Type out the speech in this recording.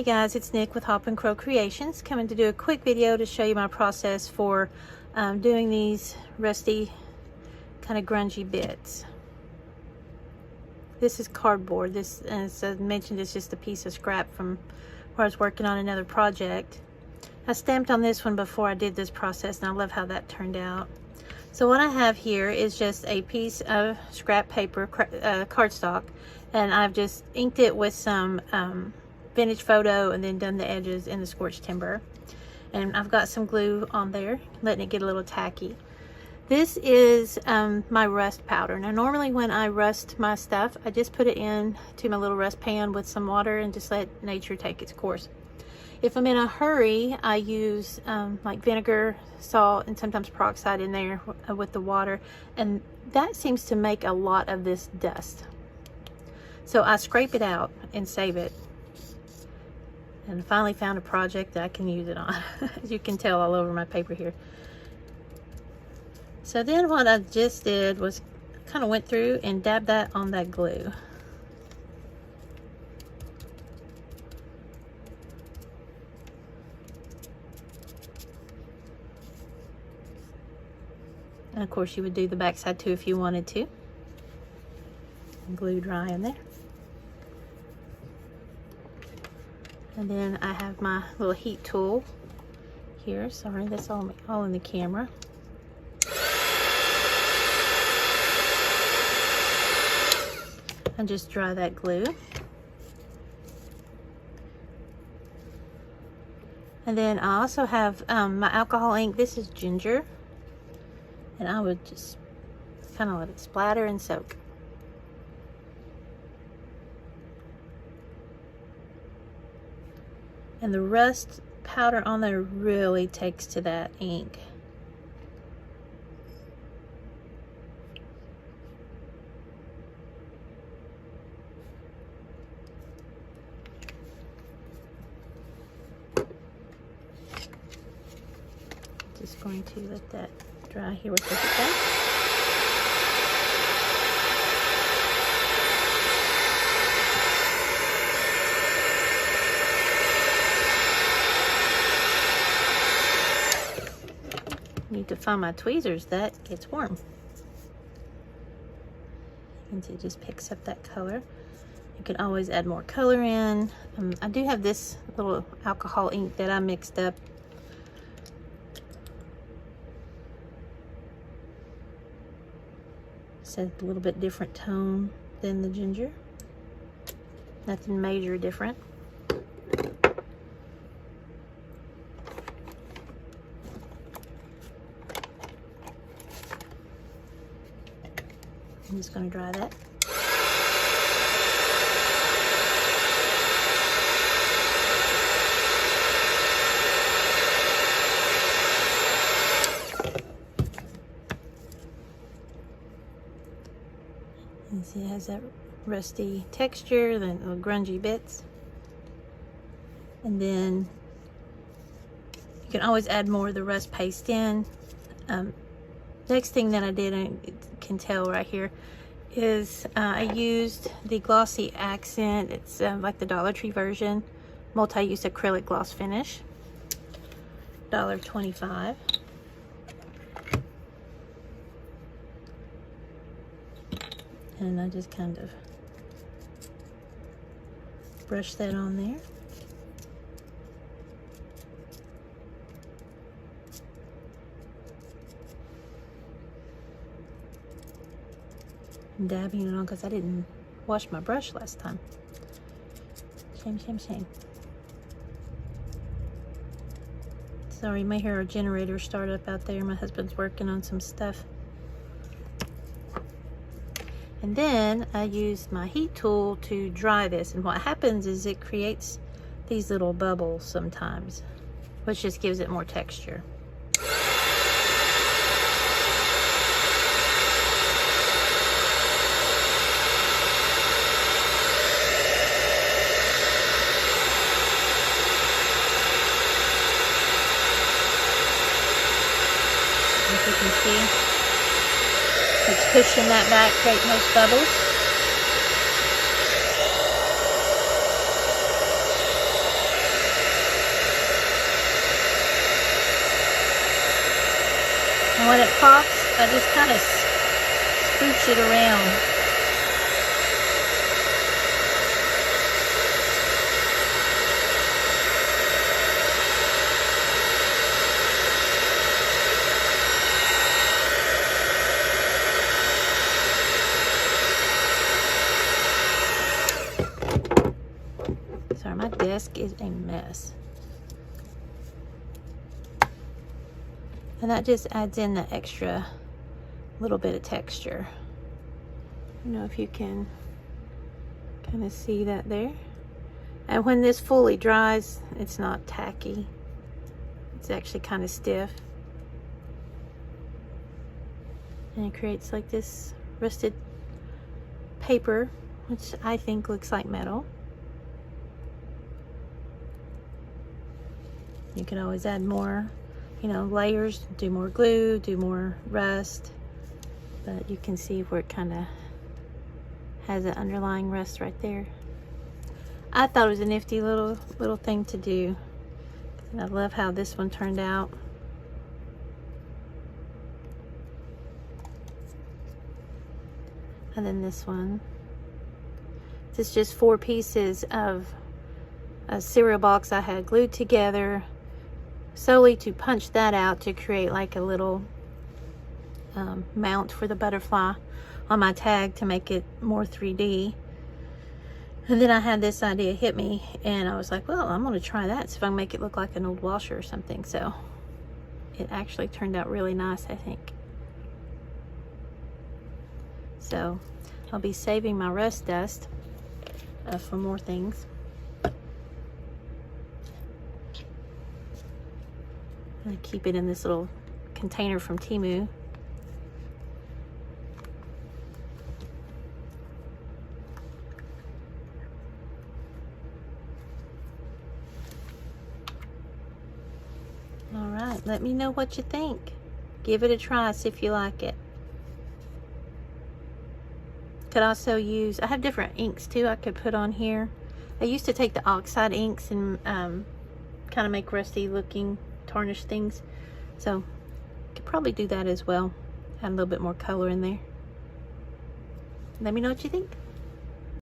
Hey guys, it's Nick with Hop and Crow Creations, coming to do a quick video to show you my process for doing these rusty, kind of grungy bits. This is cardboard. This, as I mentioned, is just a piece of scrap from where I was working on another project. I stamped on this one before I did this process, and I love how that turned out. So what I have here is just a piece of scrap paper, cardstock, and I've just inked it with some vintage photo and then done the edges in the scorched timber. And I've got some glue on there, letting it get a little tacky. This is my rust powder. Now normally when I rust my stuff, I just put it in to my little rust pan with some water and just let nature take its course. If I'm in a hurry, I use like vinegar, salt, and sometimes peroxide in there with the water, and that seems to make a lot of this dust. So I scrape it out and save it. And finally found a project that I can use it on. As you can tell all over my paper here. So then what I just did was kind of went through and dabbed that on that glue. And of course you would do the back side too if you wanted to. And glue dry in there. And then I have my little heat tool here. Sorry, that's all in the camera. And just dry that glue. And then I also have my alcohol ink. This is ginger. And I would just kind of let it splatter and soak. And the rust powder on there really takes to that ink. Just going to let that dry here with this again. Need to find my tweezers. That gets warm. And it just picks up that color. You can always add more color in. I do have this little alcohol ink that I mixed up. It's a little bit different tone than the ginger. Nothing major different. I'm just going to dry that. And see, it has that rusty texture, the little grungy bits. And then you can always add more of the rust paste in. Next thing that I did, and you can tell right here, is I used the glossy accent. It's like the Dollar Tree version, multi-use acrylic gloss finish, $1.25. And I just kind of brush that on there. Dabbing it on because I didn't wash my brush last time. Shame, shame, shame. Sorry, you may hear our generator start up out there. My husband's working on some stuff. And then I use my heat tool to dry this. And what happens is it creates these little bubbles sometimes, which just gives it more texture. As you can see, it's pushing that back, creating those bubbles. And when it pops, I just kind of scooch it around. Sorry, my desk is a mess. And that just adds in the extra little bit of texture. I don't know if you can kind of see that there. And when this fully dries, it's not tacky. It's actually kind of stiff. And it creates like this rusted paper, which I think looks like metal. You can always add more, you know, layers, do more glue, do more rust. But you can see where it kind of has an underlying rust right there. I thought it was a nifty little thing to do. And I love how this one turned out. And then this one. This is just 4 pieces of a cereal box I had glued together solely to punch that out to create like a little mount for the butterfly on my tag to make it more 3D. And then I had this idea hit me and I was like, well, I'm going to try that, see if I can make it look like an old washer or something. So it actually turned out really nice, I think. So I'll be saving my rust dust for more things. I keep it in this little container from Temu. All right, let me know what you think. Give it a try, see if you like it. Could also use, I have different inks too I could put on here. I used to take the oxide inks and kind of make rusty looking tarnished things. So could probably do that as well. Add a little bit more color in there. Let me know what you think.